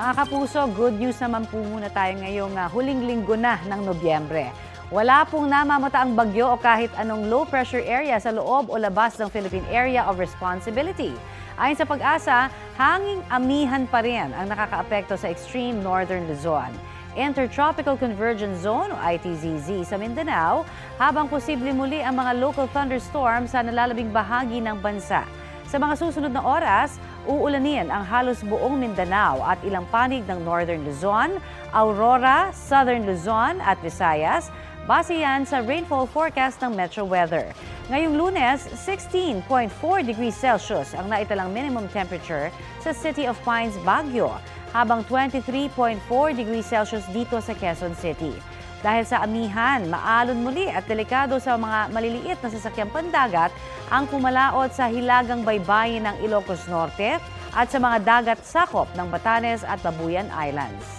Mga kapuso, good news naman po muna tayo ngayong huling linggo na ng Nobyembre. Wala pong namamataang bagyo o kahit anong low pressure area sa loob o labas ng Philippine Area of Responsibility. Ayon sa Pag-asa, hanging amihan pa rin ang nakakaapekto sa extreme northern Luzon, Intertropical Convergence Zone o ITZZ sa Mindanao, habang posible muli ang mga local thunderstorms sa nalalabing bahagi ng bansa. Sa mga susunod na oras, uulanin ang halos buong Mindanao at ilang panig ng Northern Luzon, Aurora, Southern Luzon at Visayas, base yan sa rainfall forecast ng Metro Weather. Ngayong Lunes, 16.4 degrees Celsius ang naitalang minimum temperature sa City of Pines, Baguio, habang 23.4 degrees Celsius dito sa Quezon City. Dahil sa amihan, maalon muli at delikado sa mga maliliit na sasakyang pandagat ang pumalaot sa hilagang baybayin ng Ilocos Norte at sa mga dagat sakop ng Batanes at Babuyan Islands.